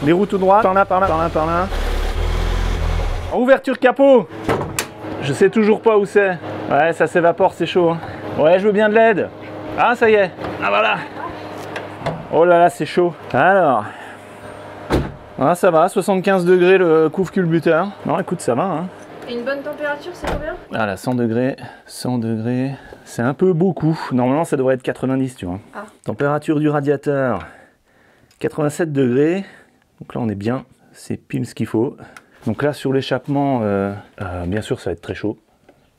Les roues tout droit. Par là, par là, par là, par là. Ouverture capot. Je sais toujours pas où c'est. Ouais, ça s'évapore, c'est chaud. Hein. Ouais, je veux bien de l'aide. Ah, ça y est. Ah, voilà. Oh là là, c'est chaud. Alors. Ah, ça va, 75 degrés le couvre culbuteur. Non, écoute, ça va. Hein. Et une bonne température, c'est combien? Ah là, 100 degrés. 100 degrés. C'est un peu beaucoup. Normalement, ça devrait être 90, tu vois. Ah. Température du radiateur, 87 degrés. Donc là, on est bien. C'est pile ce qu'il faut. Donc là, sur l'échappement, bien sûr, ça va être très chaud.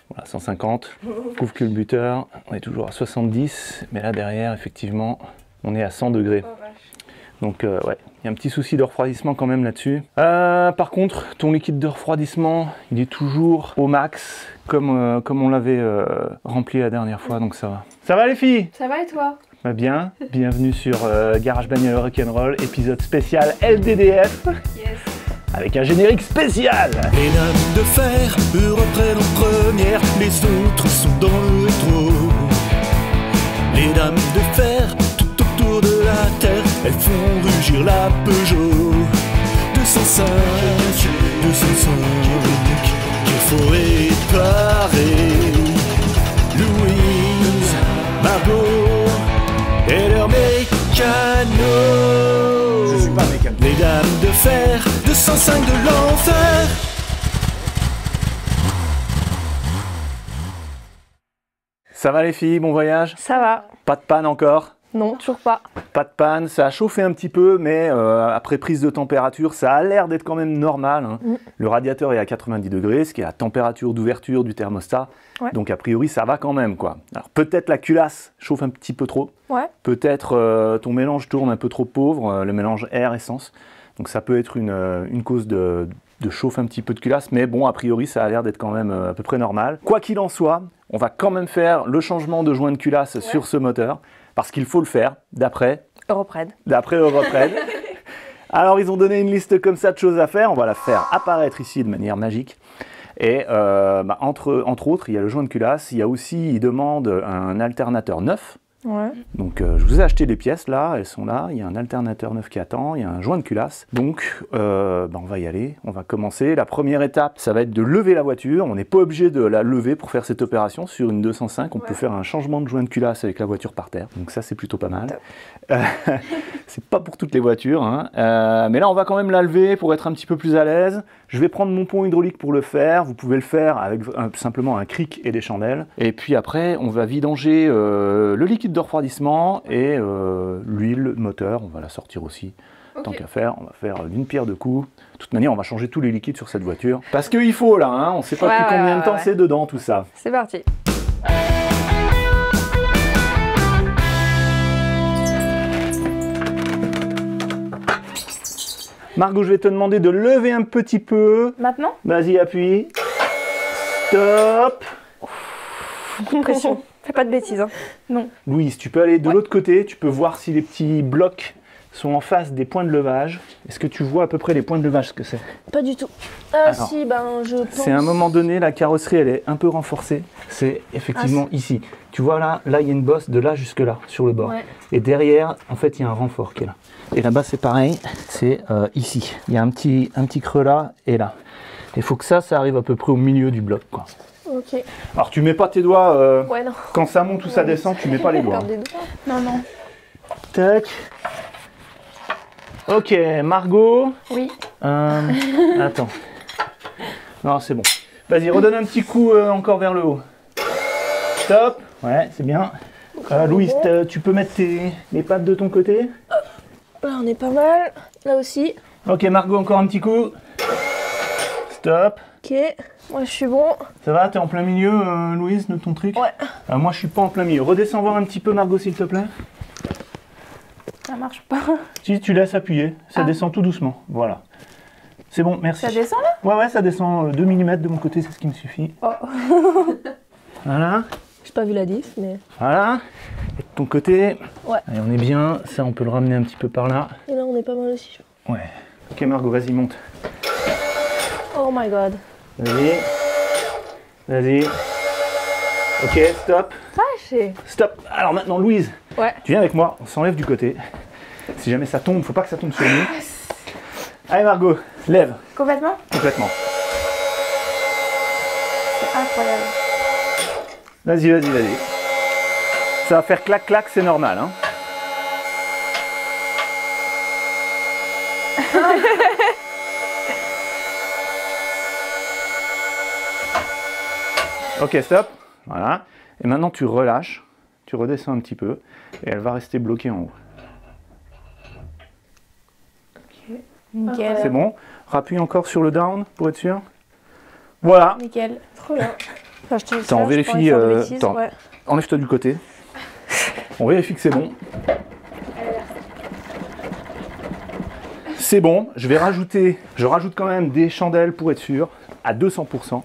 Voilà, 150. Couvre culbuteur, on est toujours à 70. Mais là, derrière, effectivement, on est à 100 degrés. Oh, vache. Donc, ouais, il y a un petit souci de refroidissement quand même là-dessus. Par contre, ton liquide de refroidissement, il est toujours au max, comme on l'avait rempli la dernière fois, donc ça va. Ça va les filles? Ça va et toi? Bah bien, bienvenue sur Garage Bagnole Rock'n'Roll, épisode spécial LDDF. Yes. Avec un générique spécial. Les lames de fer reprennent en première, les autres sont dans le rétro. Les lames de fer tout autour de la terre, elles font rugir la Peugeot 205, 205 qu'il faut réparer. Louise, Margot et leur mécano. Je suis pas mécano. Les dames de fer 205 de l'enfer. Ça va les filles, bon voyage? Ça va. Pas de panne encore? Non, toujours pas. Pas de panne, ça a chauffé un petit peu, mais après prise de température, ça a l'air d'être quand même normal. Hein. Le radiateur est à 90 degrés, ce qui est la température d'ouverture du thermostat. Ouais. Donc a priori, ça va quand même, quoi. Alors peut-être la culasse chauffe un petit peu trop. Ouais. Peut-être ton mélange tourne un peu trop pauvre, le mélange air-essence. Donc ça peut être une cause de chauffe un petit peu de culasse, mais bon, a priori, ça a l'air d'être quand même à peu près normal. Quoi qu'il en soit, on va quand même faire le changement de joint de culasse sur ce moteur, parce qu'il faut le faire, d'après Europred. Alors, ils ont donné une liste comme ça de choses à faire, on va la faire apparaître ici de manière magique. Et entre autres, il y a le joint de culasse, il y a aussi, ils demandent un alternateur neuf. Ouais. Donc je vous ai acheté des pièces là, elles sont là, il y a un alternateur neuf qui attend, il y a un joint de culasse. Donc on va y aller, on va commencer. La première étape, ça va être de lever la voiture. On n'est pas obligé de la lever pour faire cette opération. Sur une 205, on peut faire un changement de joint de culasse avec la voiture par terre. Donc ça c'est plutôt pas mal. C'est pas pour toutes les voitures, hein. Mais là on va quand même la lever pour être un petit peu plus à l'aise. Je vais prendre mon pont hydraulique pour le faire. Vous pouvez le faire avec simplement un cric et des chandelles. Et puis après, on va vidanger le liquide de refroidissement et l'huile moteur. On va la sortir aussi. Okay. Tant qu'à faire, on va faire d'une pierre deux coups. De toute manière, on va changer tous les liquides sur cette voiture. Parce qu'il faut là, hein. On ne sait pas depuis combien de temps c'est dedans tout ça. C'est parti. Margot, je vais te demander de lever un petit peu. Maintenant? Vas-y, appuie. Stop. Coup de pression. Fais pas de bêtises, hein. Non. Louise, tu peux aller de l'autre côté. Tu peux voir si les petits blocs sont en face des points de levage. Est-ce que tu vois à peu près les points de levage, ce que c'est? Pas du tout. Ah si, je pense... C'est à un moment donné, la carrosserie, elle est un peu renforcée. C'est effectivement ici. Tu vois là, il y a une bosse de là jusque là, sur le bord. Ouais. Et derrière, en fait, il y a un renfort qui est là. Et là-bas, c'est pareil, c'est ici. Il y a un petit creux là et là. Il faut que ça arrive à peu près au milieu du bloc, quoi. Ok. Alors, tu mets pas tes doigts, non. Quand ça monte ou ça descend, tu mets pas les doigts. Non, non. Tac. Ok, Margot. Oui. Attends. Non, c'est bon. Vas-y, redonne un petit coup encore vers le haut. Stop. Ouais, c'est bien. Louise, tu peux mettre les pattes de ton côté? Là, on est pas mal. Là aussi. Ok, Margot, encore un petit coup. Stop. Ok, moi je suis bon. Ça va, t'es en plein milieu, Louise, de ton truc? Ouais. Moi, je suis pas en plein milieu. Redescends voir un petit peu, Margot, s'il te plaît. Ça marche pas. Si, tu laisses appuyer. Ça descend tout doucement. Voilà. C'est bon, merci. Ça descend là? Ouais, ça descend 2 mm de mon côté, c'est ce qui me suffit. Oh. Voilà. J'ai pas vu la diff, mais... Voilà. Et de ton côté. Ouais. Allez, on est bien. Ça, on peut le ramener un petit peu par là. Et là, on est pas mal aussi. Ouais. Ok, Margot, vas-y, monte. Oh my god. Vas-y. Vas-y. Ok, stop. Stop. Alors maintenant, Louise, tu viens avec moi, on s'enlève du côté. Si jamais ça tombe, faut pas que ça tombe sur nous. Allez Margot, lève. Complètement? Complètement. C'est incroyable. Vas-y, vas-y, vas-y. Ça va faire clac-clac, c'est normal. Hein. Ok, stop. Voilà. Et maintenant, tu relâches. Tu redescends un petit peu. Et elle va rester bloquée en haut. Nickel. C'est bon. Rappuie encore sur le down pour être sûr. Voilà. Nickel. Trop bien. Enfin, je te Attends, on vérifie. Attends, ouais. enlève-toi du côté. On vérifie que c'est bon. C'est bon. Je rajoute quand même des chandelles pour être sûr, à 200%.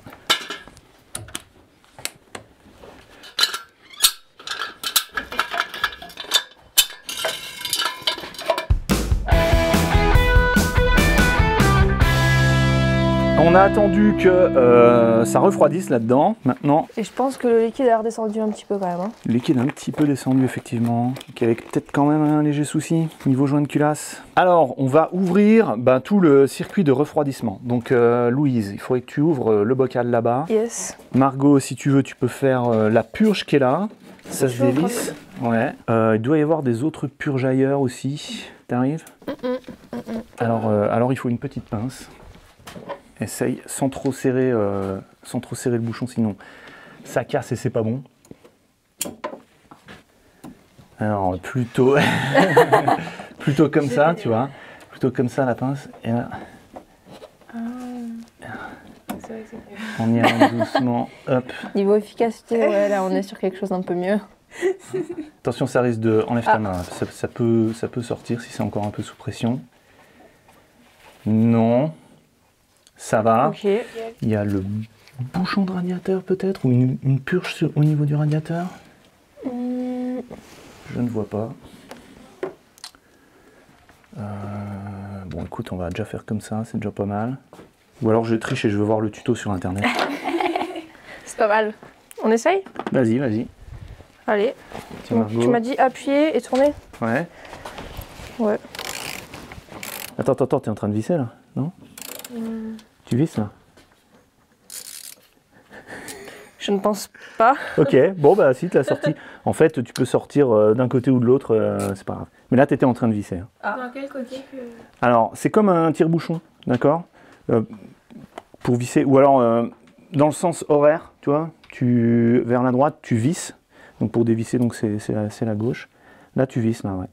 On a attendu que ça refroidisse là-dedans. Maintenant, Et je pense que le liquide a redescendu un petit peu quand même. Hein. le liquide est un petit peu descendu effectivement. Donc avec peut-être quand même un léger souci niveau joint de culasse. Alors, on va ouvrir tout le circuit de refroidissement. Donc Louise, il faudrait que tu ouvres le bocal là-bas. Yes. Margot, si tu veux, tu peux faire la purge qui est là. Ça se Je vais dévisse. Ouais. Il doit y avoir des autres purges ailleurs aussi. T'arrives? Alors, il faut une petite pince. Essaye sans trop serrer le bouchon, sinon ça casse et c'est pas bon. Alors plutôt, plutôt comme ça, tu vois. Plutôt comme ça la pince. Et là, on y va doucement. Hop. Niveau efficacité, ouais, là on est sur quelque chose d'un peu mieux. Attention, ça risque de. Enlève ta main. Ça peut sortir si c'est encore un peu sous pression. Non. Ça va. Ok. Il y a le bouchon de radiateur peut-être, ou une purge au niveau du radiateur. Je ne vois pas. Bon écoute, on va déjà faire comme ça, c'est déjà pas mal. Ou alors je triche et je veux voir le tuto sur internet. C'est pas mal. On essaye? Vas-y, vas-y. Allez. Tiens, Donc, Margot. tu m'as dit appuyer et tourner? Ouais. Ouais. Attends, t'es en train de visser là, non? Tu visses là? Je ne pense pas. Ok, bon bah si, tu l'as sorti. En fait, tu peux sortir d'un côté ou de l'autre, c'est pas grave. Mais là, tu étais en train de visser. Hein. Dans quel côté que... Alors, c'est comme un tire-bouchon, d'accord? Pour visser, ou alors dans le sens horaire, tu vois, vers la droite, tu visses. Donc pour dévisser, donc c'est la gauche. Là, tu visses, là, ouais.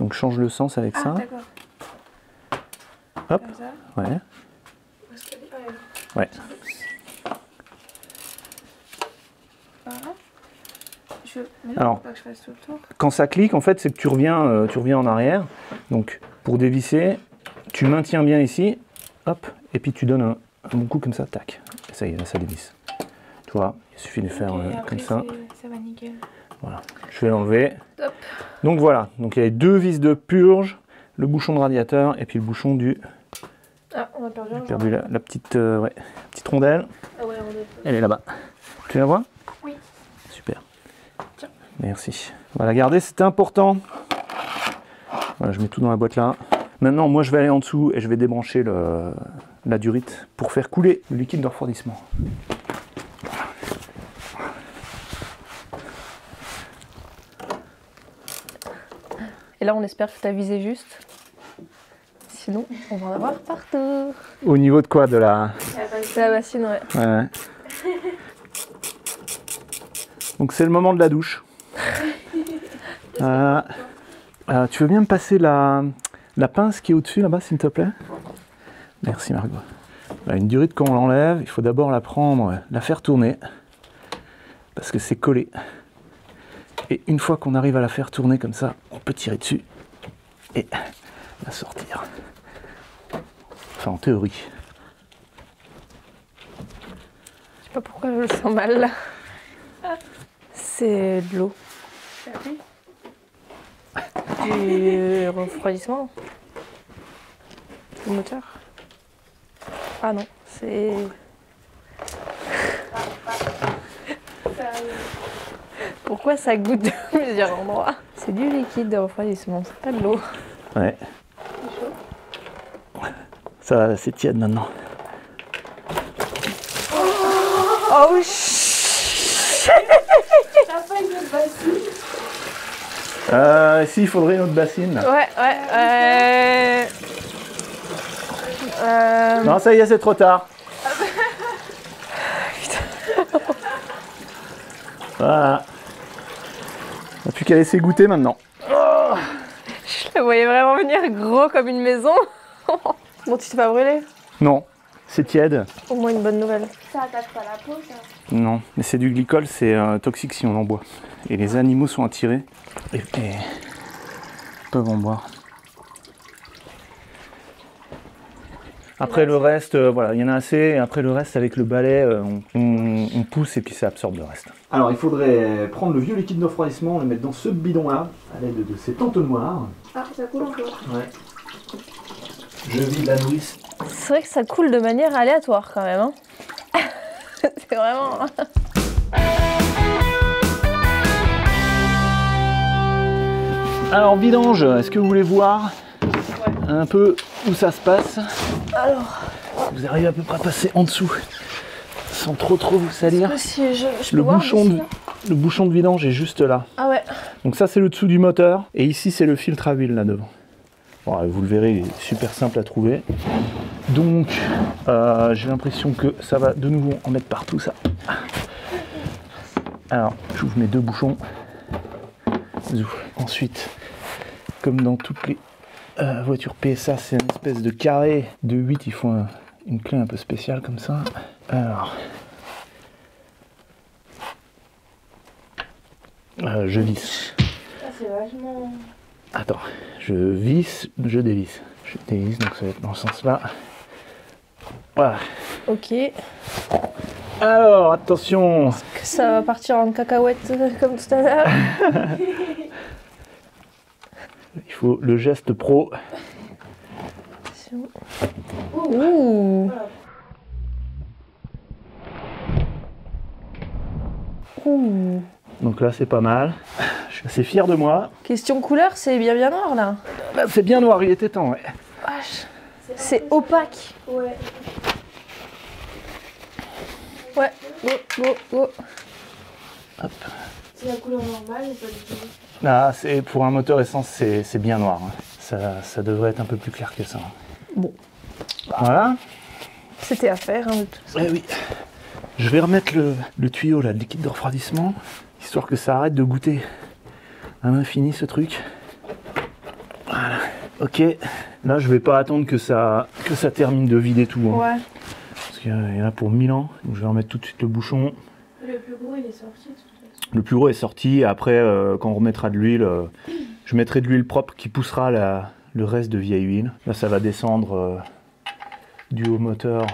Donc change le sens avec ça. d'accord. Hop, Comme ça. ouais. Parce que... Ouais. Alors, pas que je fasse tout le tour. quand ça clique, en fait, c'est que tu reviens en arrière. Donc, pour dévisser, tu maintiens bien ici, hop, et puis tu donnes un bon coup comme ça, tac. Et ça y est, là, ça dévisse. Tu vois, il suffit de faire comme ça. Ça va nickel. Voilà, je vais l'enlever. Top. Donc voilà, donc il y a deux vis de purge, le bouchon de radiateur et puis le bouchon du... Ah, on a perdu un J'ai perdu la petite, petite rondelle. Ah ouais, on est... Elle est là-bas. Tu la vois? Oui. Super. Tiens. Merci. On va la garder, c'était important. Voilà, je mets tout dans la boîte là. Maintenant, moi, je vais aller en dessous et je vais débrancher la durite pour faire couler le liquide de refroidissement. Et là, on espère que tu as visé juste. Sinon, on va en avoir partout. Au niveau de quoi? De la... C'est la bassine, ouais. Ouais. Donc c'est le moment de la douche. Tu veux bien me passer la pince qui est au-dessus là-bas, s'il te plaît? Merci Margot. Voilà, une durite, quand on l'enlève, il faut d'abord la prendre, la faire tourner, parce que c'est collé. Et une fois qu'on arrive à la faire tourner comme ça, on peut tirer dessus et la sortir. Enfin, en théorie. Je sais pas pourquoi je le sens mal là. C'est de l'eau. Du refroidissement. Du moteur. Ah non, c'est... Pourquoi ça goûte de plusieurs endroits? C'est du liquide de refroidissement, c'est pas de l'eau. Ouais. Ça, c'est tiède maintenant. Oh, T'as pas une autre bassine? Si, il faudrait une autre bassine. Là. Ouais. Non, ça y est, c'est trop tard. Voilà. On n'a plus qu'à laisser goûter maintenant. Je le voyais vraiment venir gros comme une maison. Bon, tu t'es pas brûlé? Non, c'est tiède. Au moins une bonne nouvelle. Ça attaque pas la peau, ça. Non, mais c'est du glycol, c'est toxique si on en boit. Et les animaux sont attirés et peuvent en boire. Après le reste, voilà, il y en a assez. Et après le reste, avec le balai, on pousse et puis ça absorbe le reste. Alors il faudrait prendre le vieux liquide de refroidissement, le mettre dans ce bidon-là, à l'aide de ces entonnoirs. Ah, ça coule encore. Ouais. Je vide la nourrice. C'est vrai que ça coule de manière aléatoire quand même. Hein. C'est vraiment... Alors vidange, est-ce que vous voulez voir un peu où ça se passe? Alors, Vous arrivez à peu près à passer en dessous sans trop vous salir. si je peux Le voir bouchon, d'ici, de, là le bouchon de vidange est juste là. Ah ouais. Donc ça c'est le dessous du moteur et ici c'est le filtre à huile là devant. Bon, vous le verrez, il est super simple à trouver. Donc j'ai l'impression que ça va de nouveau en mettre partout ça. Alors j'ouvre mes deux bouchons. Ensuite, comme dans toutes les voitures PSA, c'est une espèce de carré de 8, il faut une clé un peu spéciale comme ça. Alors, je visse. Ça, c'est vachement... Attends, je visse, je dévisse. Je dévisse, donc ça va être dans ce sens-là. Voilà. Ok. Alors, attention. Que ça va partir en cacahuète comme tout à l'heure. Il faut le geste pro. Ouh. Ouh. Donc là, c'est pas mal. Je suis assez fier de moi. Question couleur, c'est bien noir là. Là, c'est bien noir, il était temps, ouais. Vache. C'est opaque. Ouais. Ouais. Go. Hop. C'est la couleur normale, mais pas du tout. Là, c'est pour un moteur essence, c'est bien noir. Hein. Ça devrait être un peu plus clair que ça. Bon. Voilà. C'était à faire, hein, de toute façon. Eh oui. Je vais remettre le tuyau là, de liquide de refroidissement, histoire que ça arrête de goûter à l'infini ce truc. Voilà. Ok. Là, je vais pas attendre que ça termine de vider tout. Hein. Ouais. Parce qu'il y en a pour 1000 ans. Donc je vais remettre tout de suite le bouchon. Le plus gros, il est sorti de toute façon. Le plus gros est sorti. Et après, quand on remettra de l'huile, je mettrai de l'huile propre qui poussera le reste de vieille huile. Là, ça va descendre du haut moteur.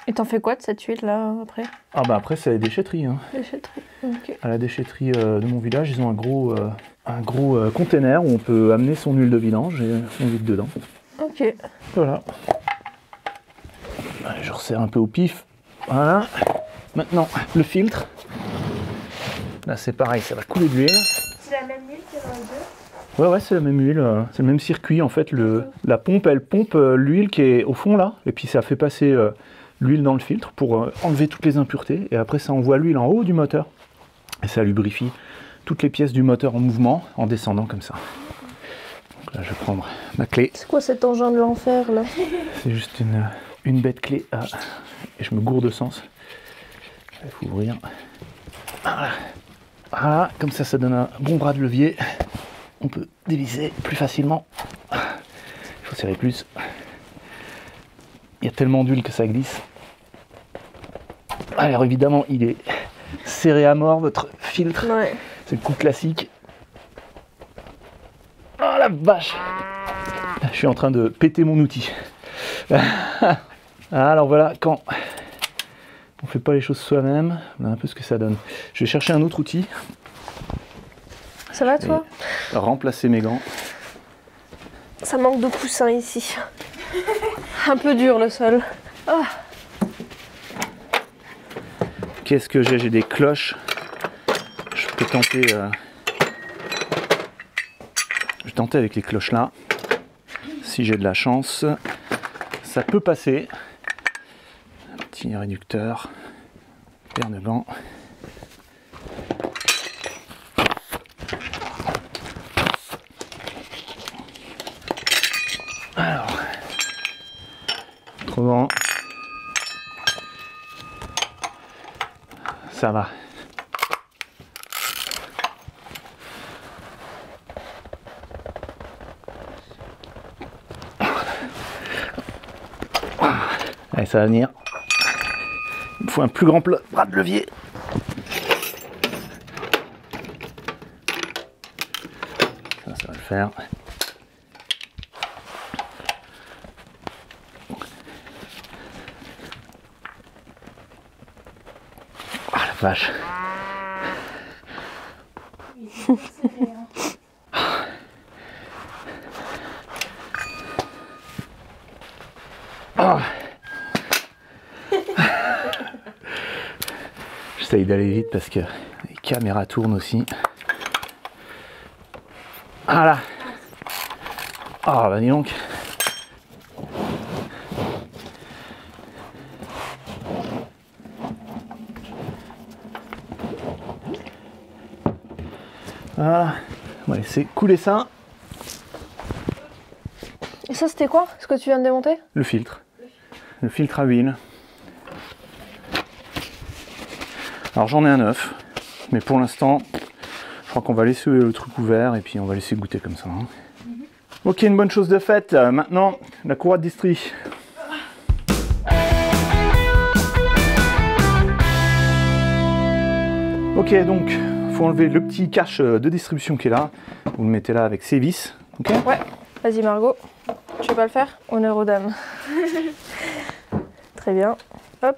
Et t'en fais quoi de cette huile là après? Ah bah après, c'est la déchetterie. Hein. Déchetterie. Ok. À la déchetterie de mon village, ils ont un gros container où on peut amener son huile de vidange et on vide dedans. Ok. Voilà. Allez, je resserre un peu au pif. Voilà. Maintenant, le filtre. Là, c'est pareil, ça va couler de l'huile. C'est la même huile qu'il y a dans le deux? Ouais, c'est la même huile. C'est le même circuit. En fait, la pompe, elle pompe l'huile qui est au fond là. Et puis, ça fait passer l'huile dans le filtre pour enlever toutes les impuretés. Et après, ça envoie l'huile en haut du moteur. Et ça lubrifie toutes les pièces du moteur en mouvement, en descendant comme ça. Donc là, je vais prendre ma clé. C'est quoi cet engin de l'enfer là? C'est juste une bête clé. Et je me gourde de sens. Il faut ouvrir. Voilà. Voilà, comme ça, ça donne un bon bras de levier. On peut dévisser plus facilement. Il faut serrer plus. Il y a tellement d'huile que ça glisse. Alors évidemment, il est serré à mort, votre filtre. Ouais. C'est le coup classique. Oh la vache! Je suis en train de péter mon outil. Alors voilà, quand on fait pas les choses soi-même, voilà un peu ce que ça donne. Je vais chercher un autre outil. Ça va toi? Et remplacer mes gants. Ça manque de coussin ici. Un peu dur le sol. Ah. Qu'est-ce que j'ai? J'ai des cloches. Je peux tenter. Je vais tenter avec les cloches là. Si j'ai de la chance, ça peut passer. Un petit réducteur, paire de gants. Alors, autrement, ça va. Allez, ça va venir. Il me faut un plus grand bras de levier. Ça va le faire. Ah la vache. Oh. J'essaye d'aller vite parce que les caméras tournent aussi. Voilà. Ah bah dis donc. Voilà. On va laisser couler ça. Et ça, c'était quoi, ce que tu viens de démonter? Le filtre. Le filtre à huile. Alors j'en ai un neuf, mais pour l'instant, je crois qu'on va laisser le truc ouvert et puis on va laisser goûter comme ça. Hein. Ok, une bonne chose de faite. Maintenant, la courroie de distri. Ok, donc, faut enlever le petit cache de distribution qui est là. Vous le mettez là avec ses vis. Ok ? Ouais, vas-y Margot. Tu veux pas le faire? Honneur aux dames. Très bien. Hop.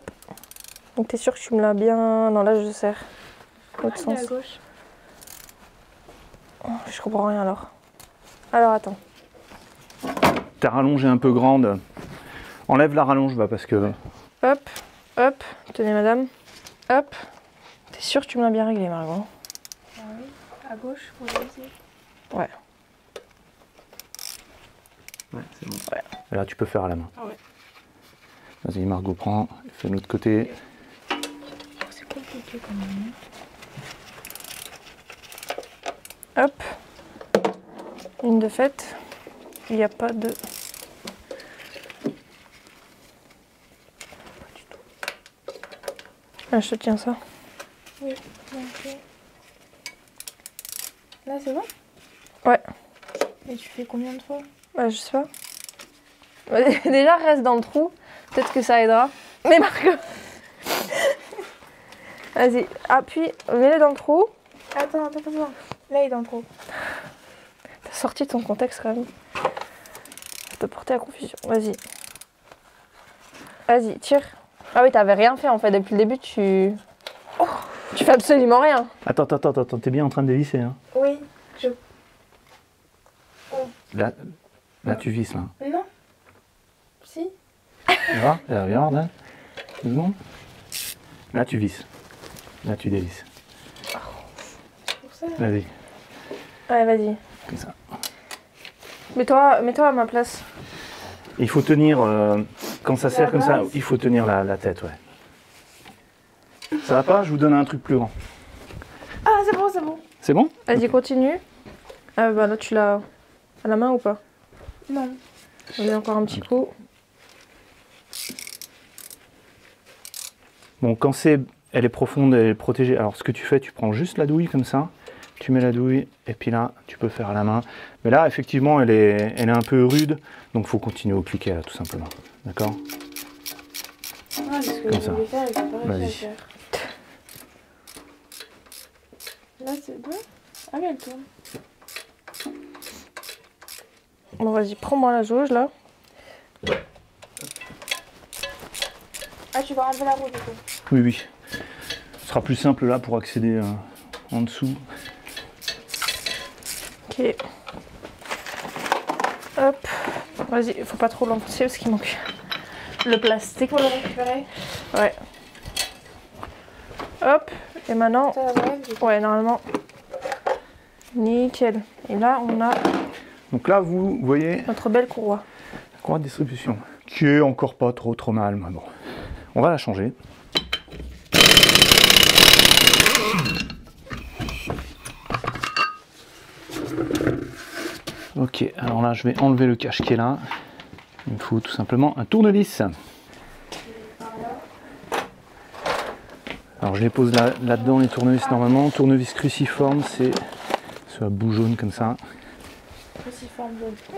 Donc t'es sûr que tu me l'as bien... Non, là je serre. L'autre sens. À gauche. Oh, je comprends rien alors. Alors attends. Ta rallonge est un peu grande. Enlève la rallonge, bah, parce que... Hop, hop. Tenez madame. Hop. T'es sûr que tu me l'as bien réglé Margot? Ah oui. À gauche, pour essayer. Ouais. Ouais, c'est bon. Ouais. Là, tu peux faire à la main. Ah ouais. Vas-y, Margot, prends. Fais de l'autre côté. C'est compliqué quand même. Hop. Une de faite. Il n'y a pas de... Ah, je te tiens ça. Oui, ok. Là, c'est bon? Ouais. Et tu fais combien de fois? Bah, je sais pas. Déjà, reste dans le trou. Peut-être que ça aidera. Mais Margot. Vas-y, appuie, mets-le dans le trou. Attends. Là, il est dans le trou. T'as sorti de ton contexte quand même. Ça peut porter à confusion. Vas-y. Vas-y, tire. Ah oui, t'avais rien fait en fait. Depuis le début, tu fais absolument rien. Attends, t'es bien en train de dévisser. Hein. Oui, je... Là, tu visses, là. Non. Si. Viens voir, là. 2 secondes. Là, tu visses. Là, tu dévisses. C'est pour ça. Vas-y, Ouais, vas-y. comme ça. Mets-toi à ma place. Et il faut tenir, quand ça serre comme ça, il faut tenir la tête, ouais. Ça va pas? Je vous donne un truc plus grand. Ah, c'est bon, c'est bon. C'est bon? Vas-y, continue. Ah bah là, tu l'as à la main ou pas? Non. Vas-y, encore un petit coup. Bon, quand elle est profonde, elle est protégée. Alors, ce que tu fais, tu prends juste la douille comme ça. Tu mets la douille et puis là, tu peux faire à la main. Mais là, effectivement, elle est un peu rude. Donc, il faut continuer au cliquet, là, tout simplement. D'accord? Ah, c'est ce que Comme je ça. voulais faire, j'ai pas réussi à Vas-y. le faire. Là, c'est bon. Ah oui, elle tourne. Bon, vas-y, prends-moi la jauge là. Ah, tu vas enlever la roue du coup. Oui, oui. Ce sera plus simple là pour accéder en dessous. Ok. Hop. Vas-y, faut pas trop l'enfoncer parce qu'il manque le plastique. Pour le récupérer. Ouais. Hop. Et maintenant, Ça va, du coup. ouais, normalement, nickel. Et là, on a Donc là, vous voyez notre belle courroie. la courroie de distribution. qui est encore pas trop mal, mais bon. On va la changer. Ok, alors là je vais enlever le cache qui est là. Il me faut tout simplement un tournevis. Alors je les pose là-dedans les tournevis normalement. Tournevis cruciforme, c'est ce bout jaune comme ça.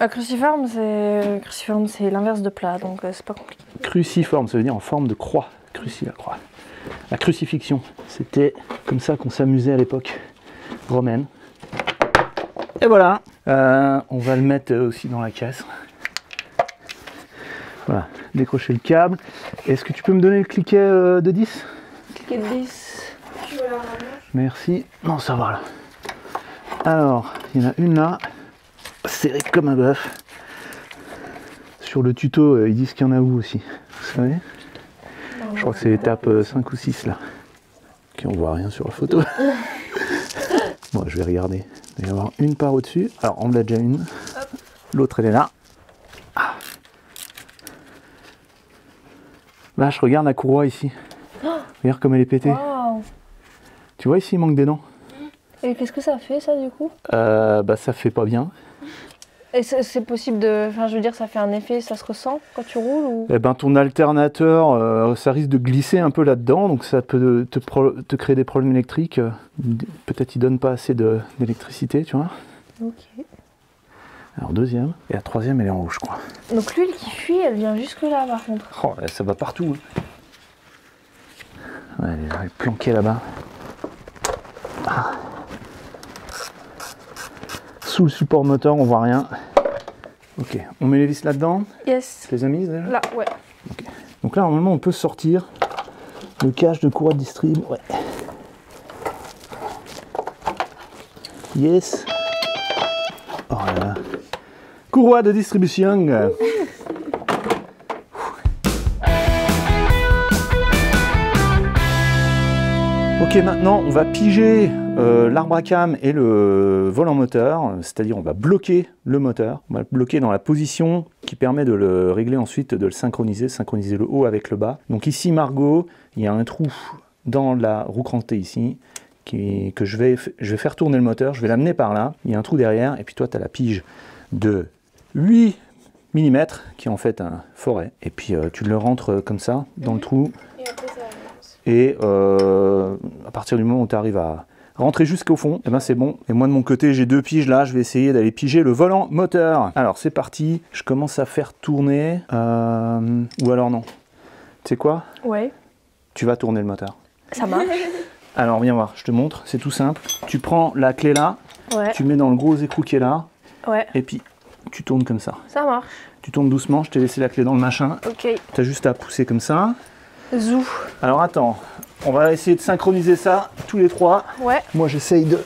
Cruciforme, c'est l'inverse de plat, donc c'est pas compliqué. Cruciforme, ça veut dire en forme de croix. La croix. La crucifixion, c'était comme ça qu'on s'amusait à l'époque romaine. Et voilà, on va le mettre aussi dans la caisse. Voilà, décrocher le câble. Est-ce que tu peux me donner le cliquet de 10? Cliquet de 10. Merci. Non, ça va là. Alors, il y en a une là, serrée comme un bœuf. Sur le tuto, ils disent qu'il y en a où aussi, vous savez? Je crois que c'est l'étape 5 ou 6 là. Ok, on voit rien sur la photo. Bon, je vais regarder. Il va y avoir une part au-dessus. Alors, on en a déjà une. L'autre, elle est là. Ah. Là, je regarde la courroie ici. Regarde comme elle est pétée. Wow. Tu vois ici, il manque des dents. Et qu'est-ce que ça fait, ça, du coup? Bah, ça fait pas bien. Et c'est possible de... Enfin, je veux dire, ça fait un effet, ça se ressent quand tu roules ou... Eh ben, ton alternateur, ça risque de glisser un peu là-dedans, donc ça peut te créer des problèmes électriques. Peut-être il donne pas assez d'électricité, tu vois. Ok. Alors deuxième, et la troisième elle est en haut, je crois. Donc l'huile qui fuit, elle vient jusque là, par contre. Oh, ça va partout. Ouais, elle est planquée là-bas. Ah. Sous le support moteur, on voit rien. Ok, on met les vis là-dedans. Yes. Tu les as mises déjà? Là, ouais. Okay. Donc là, normalement, on peut sortir le cache de courroie de distrib. Ouais. Yes. Oh là là. Courroie de distribution. Ok, maintenant, on va piger l'arbre à cam et le volant moteur, c'est-à-dire on va bloquer le moteur, on va le bloquer dans la position qui permet de le régler ensuite, de le synchroniser le haut avec le bas. Donc ici Margot, il y a un trou dans la roue crantée ici, que je vais faire tourner le moteur, je vais l'amener par là, il y a un trou derrière, et puis toi tu as la pige de 8 mm qui est en fait un forêt, et puis tu le rentres comme ça dans le trou, et à partir du moment où tu arrives à rentrer jusqu'au fond, et ben c'est bon. Et moi de mon côté j'ai 2 piges là, je vais essayer d'aller piger le volant moteur. Alors c'est parti, je commence à faire tourner, ou alors non. Tu sais quoi? Ouais. Tu vas tourner le moteur. Ça marche. Alors viens voir, je te montre, c'est tout simple. Tu prends la clé là, Ouais. tu mets dans le gros écrou qui est là, Ouais. et puis tu tournes comme ça. Ça marche. Tu tournes doucement, je t'ai laissé la clé dans le machin. Ok. Tu as juste à pousser comme ça. Zou. Alors attends, on va essayer de synchroniser ça tous les trois. Ouais. Moi j'essaye de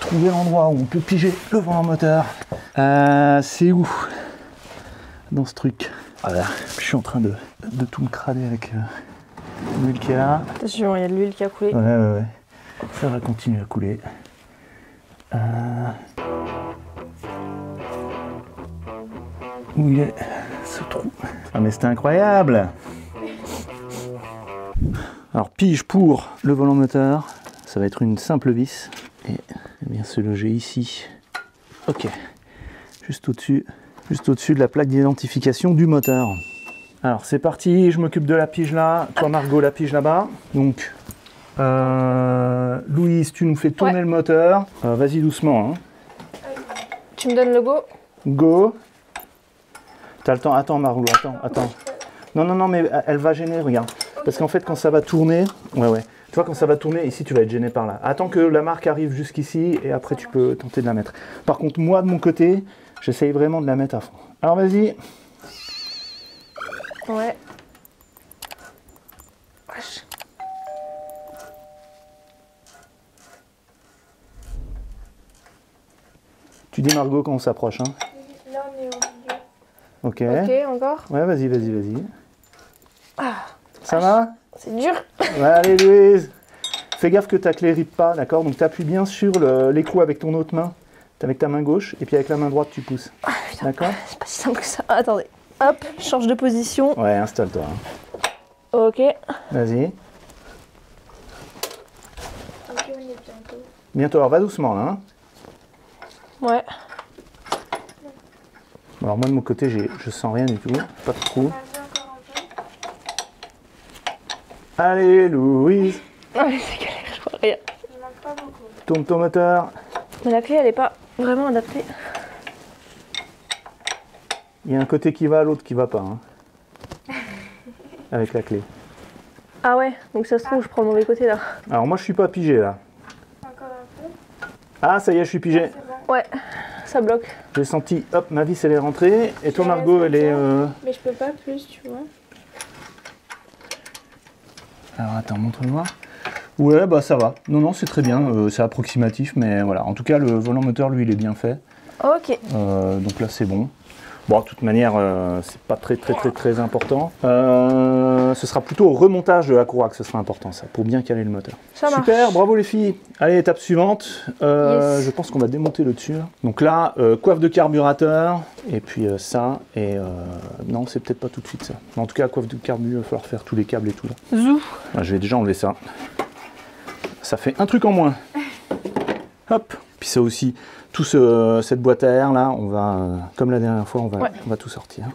trouver l'endroit où on peut piger le volant moteur. C'est où? Dans ce truc. Voilà, je suis en train de tout me crader avec l'huile qui est là. Attention, il y a de l'huile qui a coulé. Ouais. Ça va continuer à couler. Où il est ce trou? Ah mais c'était incroyable! Alors pige pour le volant moteur, ça va être une simple vis et bien se loger ici. Ok, juste au-dessus de la plaque d'identification du moteur. Alors c'est parti, je m'occupe de la pige là, toi Margot la pige là-bas. Donc Louise, tu nous fais tourner le moteur. Vas-y doucement. Hein. Tu me donnes le go? Go. T'as le temps, attends Margot, attends. Non, mais elle va gêner, regarde. Parce qu'en fait, quand ça va tourner, ouais. Tu vois, quand ça va tourner, ici, tu vas être gêné par là. Attends que la marque arrive jusqu'ici et après, tu peux tenter de la mettre. Par contre, moi, de mon côté, j'essaye vraiment de la mettre à fond. Alors, vas-y. Ouais. Tu dis Margot quand on s'approche, hein. Là, on est au milieu. Ok. Ok, encore? Ouais, vas-y. Ah, Ça va? c'est dur. Ouais, allez, Louise. Fais gaffe que ta clé rippe pas, d'accord? Donc, tu appuies bien sur l'écrou avec ton autre main, avec ta main gauche, et puis avec la main droite, tu pousses. Ah, putain. D'accord? C'est pas si simple que ça. Attendez. Hop, change de position. Ouais, installe-toi. Ok. Vas-y. Ok, on y est bientôt. Bientôt, alors va doucement là. Hein. Ouais. Alors moi de mon côté, je sens rien du tout, pas de trou. Vas-y, encore un peu. Allez Louise, Ouais, c'est galère, je vois rien. Il manque pas beaucoup. tourne ton moteur. Mais la clé, elle est pas vraiment adaptée. Il y a un côté qui va, l'autre qui va pas. Hein. Avec la clé. Ah ouais, donc ça se trouve, je prends le mauvais côté là. Alors moi je suis pas pigé là. Encore un peu. Ah ça y est, je suis pigé. C'est bon. Ouais, ça bloque. J'ai senti, hop, ma vis elle est rentrée. Et toi Ouais, Margot, c'est elle est... Mais je peux pas plus, tu vois. Alors attends, montre-moi. Ouais, bah ça va. Non, non, c'est très bien. C'est approximatif, mais voilà. En tout cas, le volant moteur, lui, il est bien fait. Ok. Donc là, c'est bon. Bon, de toute manière, c'est pas très important. Ce sera plutôt au remontage de la courroie que ce sera important, ça, pour bien caler le moteur. Ça marche. Super, bravo les filles. Allez, étape suivante. Yes. Je pense qu'on va démonter le dessus. Donc là, coiffe de carburateur, et puis ça, et non, c'est peut-être pas tout de suite ça. Mais en tout cas, coiffe de carbu, il va falloir faire tous les câbles et tout là. Zou. Ah, je vais déjà enlever ça. Ça fait un truc en moins. Hop. Puis ça aussi, tout cette boîte à air là, on va, comme la dernière fois, on va tout sortir.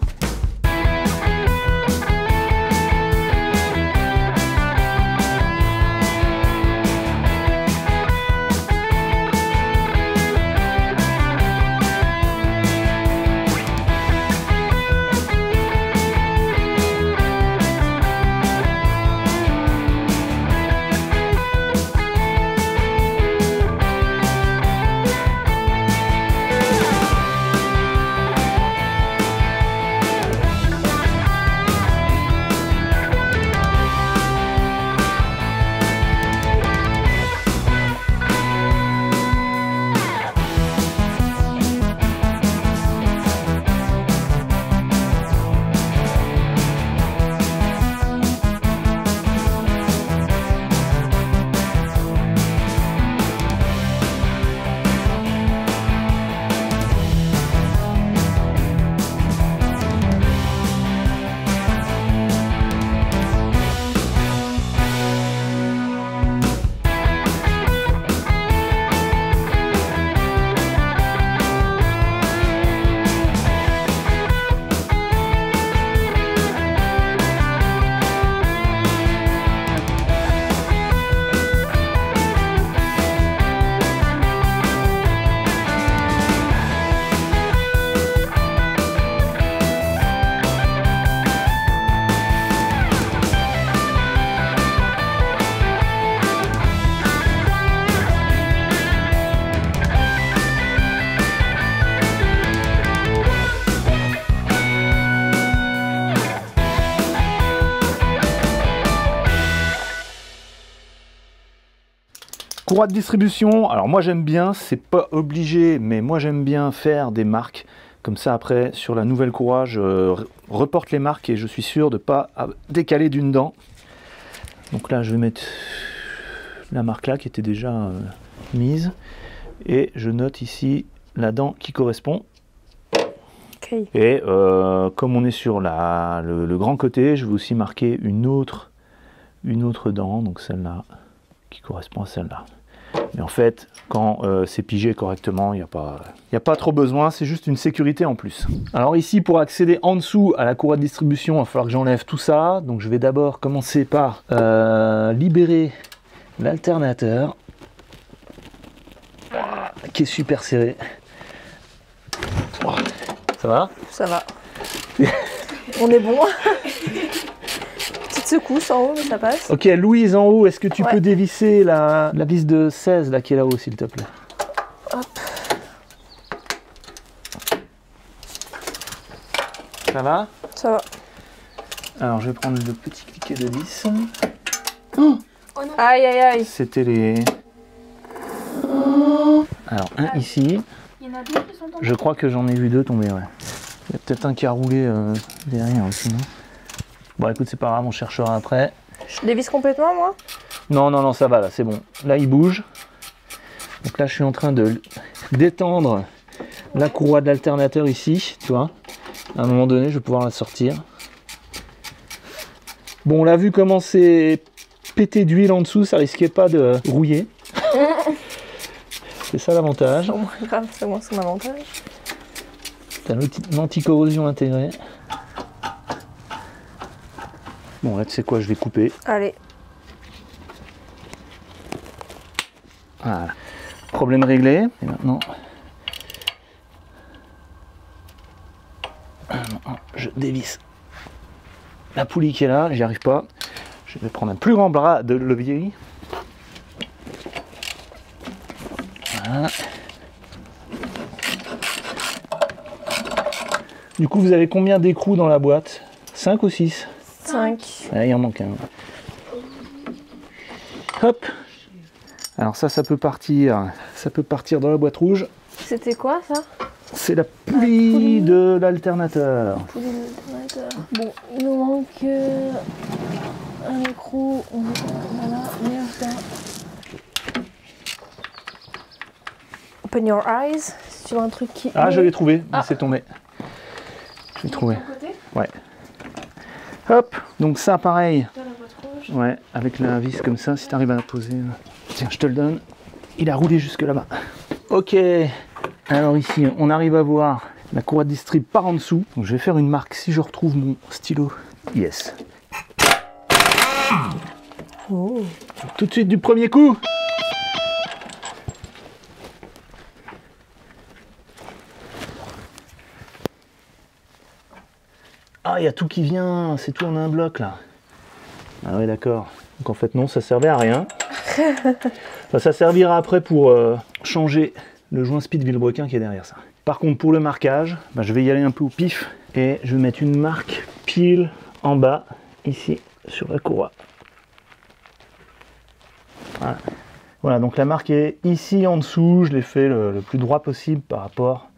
Courroie de distribution, alors moi j'aime bien, c'est pas obligé, mais moi j'aime bien faire des marques. Comme ça après, sur la nouvelle courroie, je reporte les marques et je suis sûr de ne pas décaler d'une dent. Donc là je vais mettre la marque là qui était déjà mise. Et je note ici la dent qui correspond. Okay. Et comme on est sur le grand côté, je vais aussi marquer une autre dent, donc celle-là, qui correspond à celle-là. Mais en fait, quand c'est pigé correctement, il n'y a pas trop besoin, c'est juste une sécurité en plus. Alors ici, pour accéder en dessous à la courroie de distribution, il va falloir que j'enlève tout ça. Donc je vais d'abord commencer par libérer l'alternateur, qui est super serré. Ça va? Ça va. On est bon. Petite secousse en haut, mais ça passe. Ok, Louise, en haut, est-ce que tu peux dévisser la vis de 16 là, qui est là-haut, s'il te plaît? Hop. Ça va? Ça va. Alors, je vais prendre le petit cliquet de vis. Oh non. Aïe, aïe, aïe. C'était les... Alors, un ici. Il y en a deux qui sont tombés. Je crois que j'en ai vu deux tomber, ouais. Il y a peut-être un qui a roulé derrière aussi, non? Bon, écoute, c'est pas grave, on cherchera après. Je dévisse complètement, moi? Non, non, non, ça va, là, c'est bon. Là, il bouge. Donc là, je suis en train de d'étendre la courroie de l'alternateur ici, tu vois. À un moment donné, je vais pouvoir la sortir. Bon, on l'a vu commencer péter d'huile en dessous, ça risquait pas de rouiller. C'est ça l'avantage. Au moins grave, c'est moins son avantage. T'as l'anti-corrosion intégrée. Bon, là, tu sais quoi, je vais couper. Allez. Voilà. Problème réglé. Et maintenant, je dévisse la poulie qui est là. J'y arrive pas. Je vais prendre un plus grand bras de levier. Voilà. Du coup, vous avez combien d'écrous dans la boîte? 5 ou 6? 5. Ah, il en manque un. Hop. Alors ça peut partir dans la boîte rouge. C'était quoi ça? C'est la poulie de l'alternateur. Poulie de l'alternateur. Bon, il nous manque un écrou. Voilà, merde. Open your eyes. Si tu vois un truc qui. Ah, je l'ai trouvé. C'est tombé. Je l'ai trouvé. Ouais. Hop. Donc ça, pareil. Ouais, avec la vis comme ça, si tu arrives à la poser. Tiens, je te le donne. Il a roulé jusque là-bas. Ok. Alors ici, on arrive à voir la courroie de distrib par en dessous. Donc je vais faire une marque si je retrouve mon stylo. Yes. Oh. Tout de suite du premier coup. Ah, il y a tout qui vient. C'est tout en un bloc là. Ah ouais, d'accord. Donc en fait non, ça servait à rien. Enfin, ça servira après pour changer le joint speed Villebrequin qui est derrière ça. Par contre, pour le marquage, je vais y aller un peu au pif et je vais mettre une marque pile en bas, ici, sur la courroie. Voilà. Voilà, donc la marque est ici en dessous. Je l'ai fait le plus droit possible par rapport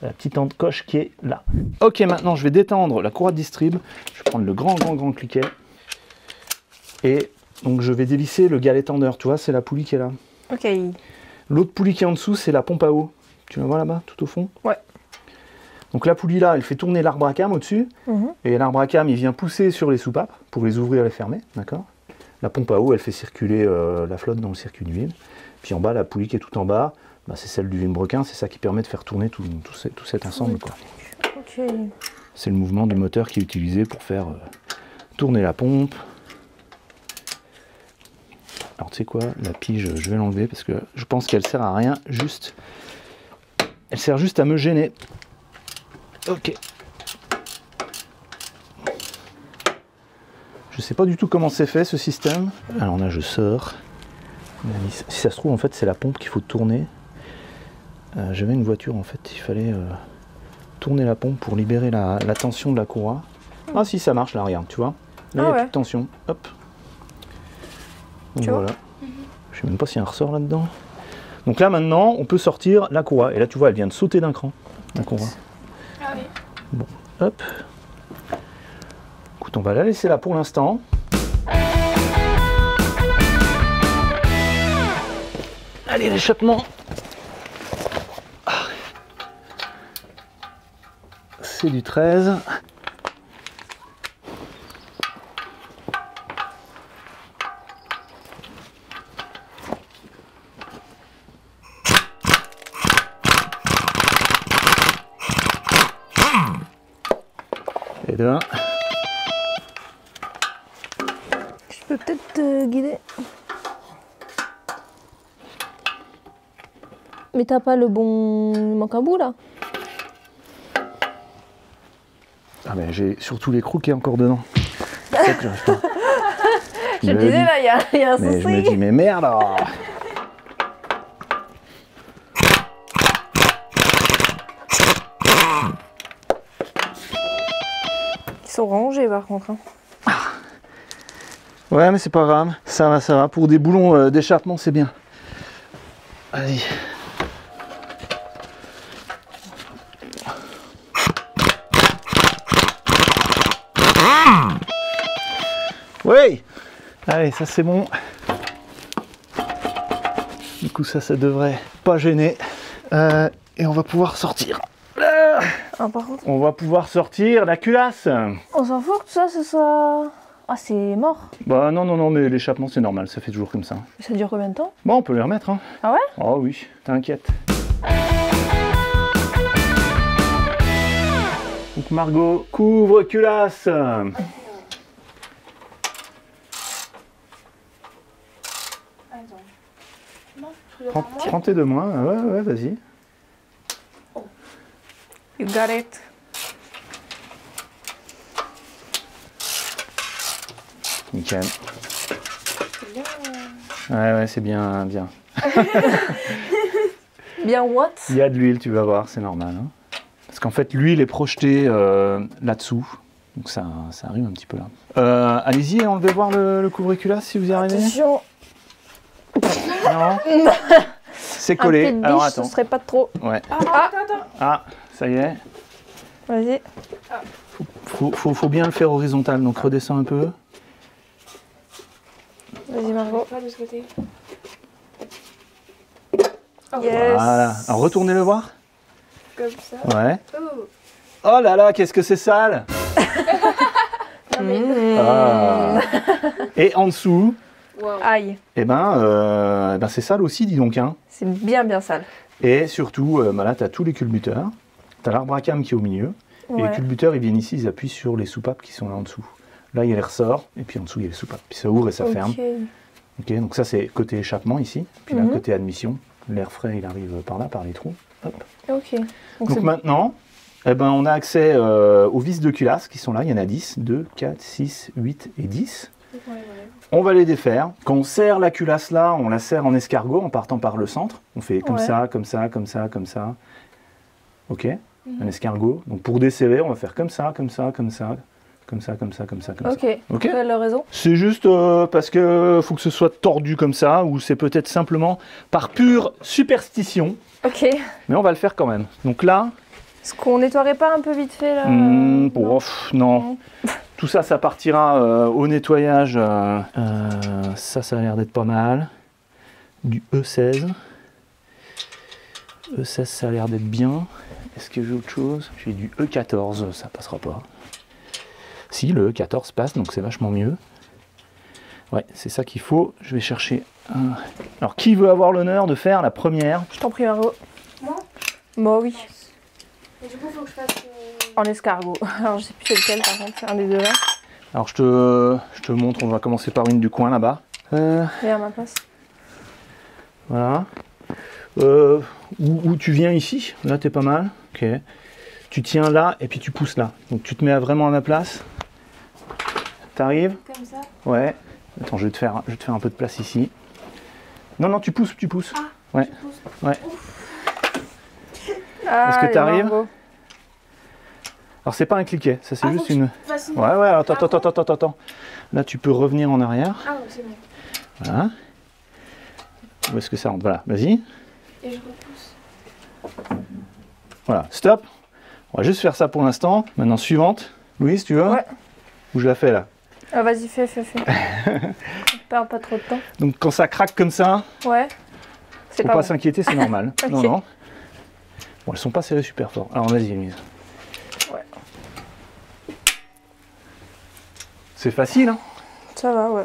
à la petite encoche qui est là. Ok, maintenant je vais détendre la courroie de distrib. Je vais prendre le grand cliquet. Et donc je vais dévisser le galet tendeur, tu vois, c'est la poulie qui est là. Ok. L'autre poulie qui est en dessous, c'est la pompe à eau. Tu la vois là-bas, tout au fond? Ouais. Donc la poulie là, elle fait tourner l'arbre à cam au-dessus. Et l'arbre à cam, il vient pousser sur les soupapes pour les ouvrir et les fermer, d'accord? La pompe à eau, elle fait circuler la flotte dans le circuit d'huile. Puis en bas, la poulie qui est tout en bas, c'est celle du Villebrequin, c'est ça qui permet de faire tourner tout cet ensemble, quoi. Ok. C'est le mouvement du moteur qui est utilisé pour faire tourner la pompe. Alors tu sais quoi, la pige, je vais l'enlever parce que je pense qu'elle sert à rien, elle sert juste à me gêner. Ok. Je sais pas du tout comment c'est fait ce système. Alors là je sors. Si ça se trouve en fait c'est la pompe qu'il faut tourner. J'avais une voiture en fait, il fallait tourner la pompe pour libérer la tension de la courroie. Ah si ça marche là, regarde, tu vois. Là il n'y a plus de tension. Hop. Donc voilà. Je sais même pas s'il y a un ressort là-dedans. Donc là maintenant, on peut sortir la courroie. Et là tu vois, elle vient de sauter d'un cran, la courroie. Ah oui. Bon, hop. Écoute, on va la laisser là pour l'instant. Allez, l'échappement. C'est du 13. Et deux. Je peux peut-être te guider. Mais t'as pas le bon... Il manque un bout là. Ah mais j'ai surtout l'écrou qui est encore dedans. C'est ça que j'arrive pas. Je te disais là, il y a un Mais je me souci. dis mais merde. Ils sont rangés par contre. Hein. Ouais mais c'est pas grave, ça va, ça va. Pour des boulons d'échappement c'est bien. Vas-y. Oui. Allez, ça c'est bon. Du coup ça devrait pas gêner. Et on va pouvoir sortir. par contre. On va pouvoir sortir la culasse. On s'en fout que tout ça, ce soit... Ah, c'est mort. Bah non, mais l'échappement c'est normal, ça fait toujours comme ça. Ça dure combien de temps? Bon, on peut les remettre, hein. Ah ouais? Oh oui, t'inquiète. Donc Margot, couvre culasse. Attends. Non, je regarde moi. Prends tes deux mains, ah ouais, vas-y. You got it. Nickel. C'est bien. Ouais, c'est bien. Bien what? Il y a de l'huile, tu vas voir, c'est normal. Hein. Parce qu'en fait, l'huile est projetée là-dessous. Donc ça arrive un petit peu là. Allez-y et enlevez voir le couvre-culasse si vous y arrivez. Attention. Non. C'est Un collé. pied de Alors biche, attends. ce serait pas trop. Ouais. Attends. Ah, ça y est. Vas-y. Faut bien le faire horizontal, donc redescends un peu. Vas-y, Margot. Pas de ce côté. Yes. Voilà. Alors retournez le voir. Comme ça. Ouais. Oh. Oh là là, qu'est-ce que c'est sale. Ah. Et en dessous, Wow. Aïe. eh ben c'est sale aussi, dis donc. Hein. C'est bien sale. Et surtout, là, tu as tous les culbuteurs. Tu as l'arbre à cam qui est au milieu. Et les Ouais. culbuteurs, ils viennent ici, ils appuient sur les soupapes qui sont là en dessous. Là, il y a les ressorts, et puis en dessous, il y a les soupapes. Puis ça ouvre et ça ferme. Ok. Ok, donc ça, c'est côté échappement ici. Puis là, Mhm. côté admission, l'air frais, il arrive par là, par les trous. Hop. Ok. Donc c'est maintenant, eh ben, on a accès aux vis de culasse qui sont là. Il y en a 10, 2, 4, 6, 8 et 10. Ouais. On va les défaire. Quand on serre la culasse là, on la serre en escargot en partant par le centre. On fait comme Ouais. ça, comme ça, comme ça, comme ça. Ok, un escargot. Donc pour desserrer, on va faire comme ça, comme ça, comme ça, comme ça, comme ça, comme ça, comme Ok. ça. Ok. Quelle raison? C'est juste parce que faut que ce soit tordu comme ça, ou c'est peut-être simplement par pure superstition. Ok. Mais on va le faire quand même. Donc là, Est-ce qu'on nettoierait pas un peu vite fait là? bon, non. Tout ça, ça partira au nettoyage. Ça a l'air d'être pas mal. Du E16. E16, ça a l'air d'être bien. Est-ce que j'ai autre chose? J'ai du E14, ça passera pas. Si, le E14 passe, donc c'est vachement mieux. Ouais, c'est ça qu'il faut. Je vais chercher un... Alors, qui veut avoir l'honneur de faire la première? Je t'en prie, Margot. Moi? Moi, oui. Et du coup, faut que je fasse. En escargot. Alors, je sais plus c'est lequel, par contre, c'est un des deux là. Alors, je te montre, on va commencer par une du coin là-bas. Viens à ma place. Voilà. Où tu viens ici, là t'es pas mal. Ok. Tu tiens là et puis tu pousses là. Donc tu te mets vraiment à ma place. T'arrives? Comme ça. Ouais. Attends, je vais te faire un peu de place ici. Non, tu pousses. Ah. Ouais. Je pousse. Ouais. Ah, Est-ce que allez, t'arrives? Margot. Alors c'est pas un cliquet, ça c'est Ah, juste faut que une. je fasse une- Ouais, attends. Là tu peux revenir en arrière. Ah, ouais, c'est bon. Voilà. Où est-ce que ça rentre? Voilà, vas-y. Et je repousse. Voilà, stop. On va juste faire ça pour l'instant. Maintenant, suivante. Louise, tu veux? Ouais. Ou je la fais là? Ah, vas-y, fais. On perd pas trop de temps. Donc quand ça craque comme ça, Ouais. C'est faut pas pas bon. s'inquiéter, c'est normal. Ok. Non. Bon, elles sont pas serrées super fort. Alors vas-y, Louise. Ouais. C'est facile, hein? Ça va, ouais.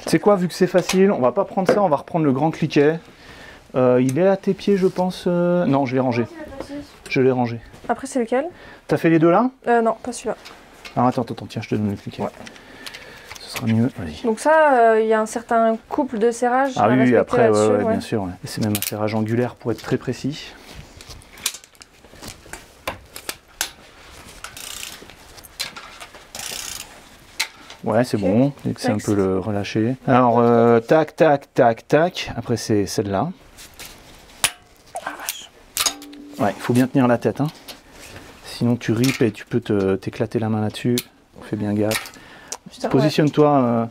C'est quoi, vu que c'est facile, on va pas prendre ça, on va reprendre le grand cliquet. Il est à tes pieds, je pense. Non, je l'ai rangé. Comment tu l'as passé? Je l'ai rangé. Après, c'est lequel? T'as fait les deux là? Non, pas celui-là. Alors attends, tiens, je te donne le cliquet. Ouais. Ce sera mieux. Vas-y. Donc ça, il y a un certain couple de serrage Ah à oui, respecter après, là-dessus, ouais, bien sûr. Ouais. Et c'est même un serrage angulaire pour être très précis. Ouais, c'est Ok. bon, dès que c'est un Next. peu le relâché. Alors, tac. Après, c'est celle-là. Ouais, il faut bien tenir la tête. Hein. Sinon, tu ripes et tu peux t'éclater la main là-dessus. Fais bien gaffe. Putain, ouais. Positionne-toi.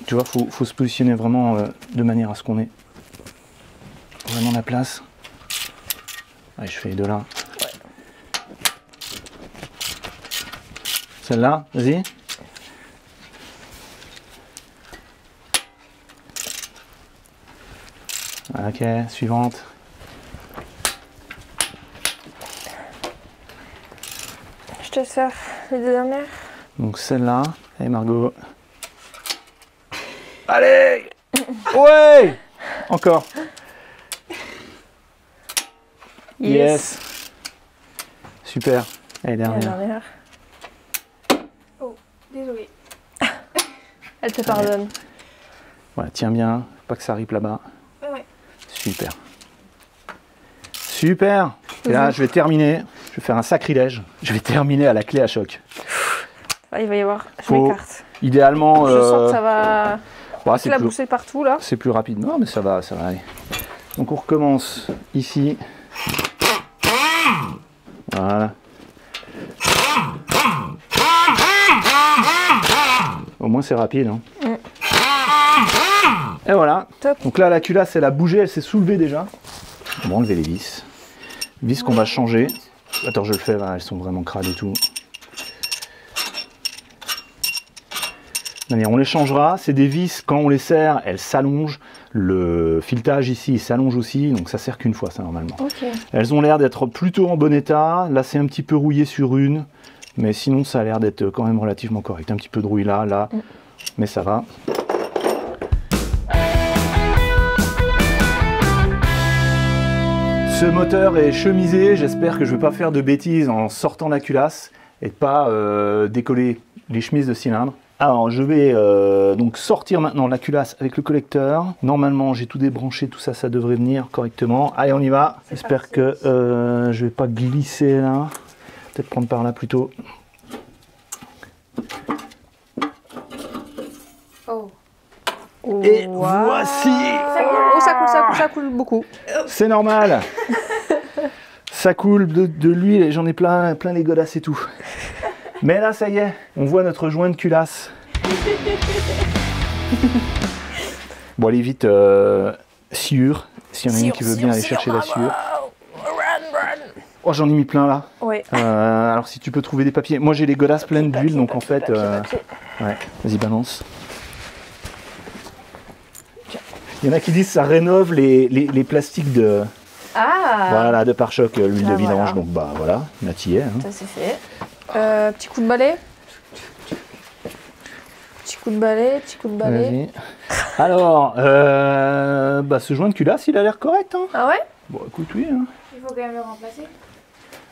Tu vois, faut se positionner vraiment de manière à ce qu'on ait vraiment la place. Allez, je fais les deux là. Celle-là, vas-y. Ok, suivante. Je te sers les deux dernières. Donc celle-là. Allez Margot. Allez. Ouais. Encore. Yes. Super. Allez, La dernière. dernière. Oh, désolé. Elle te pardonne. Voilà, tiens bien. Faut pas que ça ripe là-bas. Ouais. Super. Super. Et là, je vais terminer. Je vais faire un sacrilège. Je vais terminer à la clé à choc. Ah, il va y avoir. Je Faut- m'écarte. Idéalement, Je sens que ça va ouais, c'est éclabousser partout là. c'est plus rapide. Non, mais ça va aller. Donc on recommence ici. Voilà. Au moins c'est rapide. Hein. Et voilà. Top. Donc là la culasse elle a bougé, elle s'est soulevée déjà. On va enlever les vis. Vis qu'on va changer. Attends, je le fais, là, elles sont vraiment crades et tout. Allez, on les changera. C'est des vis, quand on les serre, elles s'allongent. Le filetage ici, il s'allonge aussi, donc ça sert qu'une fois, ça, normalement. Ok. Elles ont l'air d'être plutôt en bon état. Là, c'est un petit peu rouillé sur une, mais sinon, ça a l'air d'être quand même relativement correct. Un petit peu de rouille là, mais ça va. Ce moteur est chemisé. J'espère que je ne vais pas faire de bêtises en sortant la culasse et de pas décoller les chemises de cylindre. Alors je vais donc sortir maintenant la culasse avec le collecteur. Normalement j'ai tout débranché, tout ça, ça devrait venir correctement. Allez, on y va. J'espère que je vais pas glisser là. Peut-être prendre par là plutôt. Oh. Et Wow. voici. Oh, ça coule beaucoup. C'est normal. Ça coule de l'huile et j'en ai plein les godasses et tout. Mais là, ça y est, on voit notre joint de culasse. Bon, allez vite, sciure. S'il y en a une qui veut bien aller chercher la sciure. Oh, j'en ai mis plein là. Ouais. Alors, si tu peux trouver des papiers. Moi, j'ai les godasses pleines d'huile, donc en fait. Ouais, vas-y, balance. Il y en a qui disent que ça rénove les plastiques de. Ah. Voilà, de pare-choc, l'huile de Ah, vidange. voilà. Donc, bah voilà, on a tillé. Hein. Ça c'est fait. Petit coup de balai. Petit coup de balai, petit coup de balai. Vas-y. Alors, bah, ce joint de culasse, il a l'air correct. Hein. Ah ouais? Bon, écoute, oui. Hein. Il faut quand même le remplacer.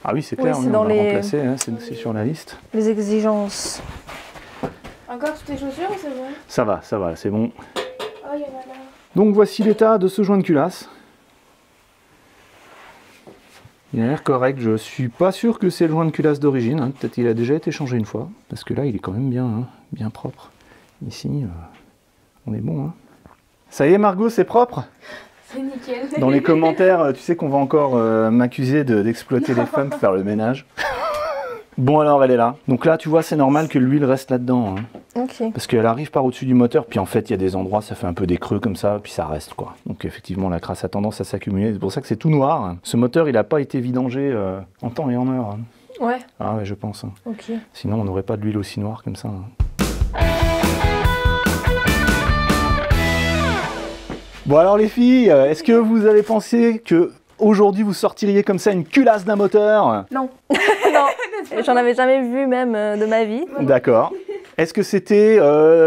Ah oui, c'est clair, Oui, on c'est va dans le les- remplacer, hein, c'est sur la liste. Les exigences. Encore toutes tes chaussures ou c'est bon? Ça va, c'est bon. Oh, il y en a là. Donc voici l'état de ce joint de culasse. Il a l'air correct, je suis pas sûr que c'est le joint de culasse d'origine, hein. Peut-être qu'il a déjà été changé une fois, parce que là il est quand même bien, hein, bien propre. Ici, on est bon. Hein. Ça y est Margot, c'est propre? C'est nickel. Dans les commentaires, tu sais qu'on va encore m'accuser d'exploiter les femmes pour faire le ménage. Bon alors elle est là. Donc là tu vois c'est normal que l'huile reste là-dedans. Hein. Ok. Parce qu'elle arrive par au-dessus du moteur, puis en fait il y a des endroits, ça fait un peu des creux comme ça, puis ça reste quoi. Donc effectivement la crasse a tendance à s'accumuler, c'est pour ça que c'est tout noir. Ce moteur il n'a pas été vidangé en temps et en heure. Hein. Ouais. Ah ouais je pense. Hein. Ok. Sinon on n'aurait pas de l'huile aussi noire comme ça. Hein. Bon alors les filles, est-ce que vous avez pensé que aujourd'hui vous sortiriez comme ça une culasse d'un moteur? Non. Non. J'en avais jamais vu même de ma vie. D'accord. Est-ce que c'était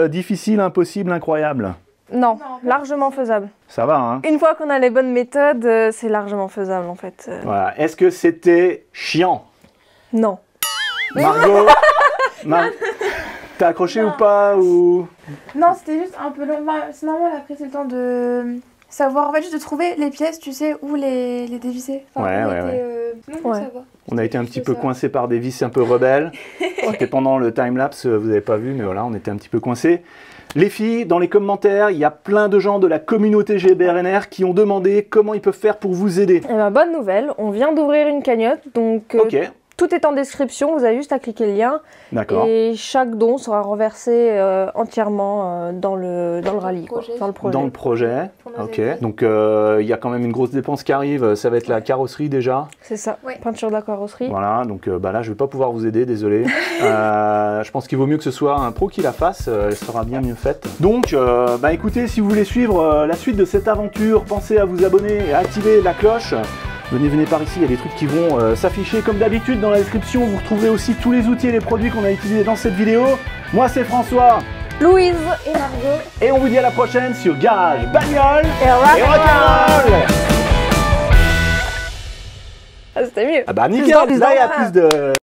difficile, impossible, incroyable? Non, largement faisable. Ça va, hein? Une fois qu'on a les bonnes méthodes, c'est largement faisable en fait. Voilà. Est-ce que c'était chiant? Non. Margot, t'as accroché ou pas ou... Non, c'était juste un peu long. Enfin, c'est normal, après c'est le temps de savoir, en fait, juste de trouver les pièces, tu sais, où les dévisser. Ouais, on ouais, était, ouais. Non, Ouais. ça va. On a été un petit Juste peu ça. coincé par des vis un peu rebelles. C'était pendant le time-lapse, vous n'avez pas vu, mais voilà, on était un petit peu coincé. Les filles, dans les commentaires, il y a plein de gens de la communauté GBRNR qui ont demandé comment ils peuvent faire pour vous aider. Eh ben, bonne nouvelle, on vient d'ouvrir une cagnotte, donc Ok, tout est en description, vous avez juste à cliquer le lien d'accord. et chaque don sera renversé entièrement dans le rallye, quoi, projet. dans le projet. Dans le projet, Pour nos ok. aider. Donc il y a quand même une grosse dépense qui arrive, ça va être la carrosserie déjà. C'est ça, Ouais. peinture de la carrosserie. Voilà, donc bah là je vais pas pouvoir vous aider, désolé. Je pense qu'il vaut mieux que ce soit un pro qui la fasse, elle sera bien mieux faite. Donc bah écoutez, si vous voulez suivre la suite de cette aventure, pensez à vous abonner et à activer la cloche Venez par ici, il y a des trucs qui vont s'afficher comme d'habitude dans la description. Vous retrouverez aussi tous les outils et les produits qu'on a utilisés dans cette vidéo. Moi c'est François, Louise Et Margot. et on vous dit à la prochaine sur Garage Bagnole et Rock'n'Roll. Ah, c'était mieux. Ah bah Plus nickel, d'ordre, là il y a plus plus de...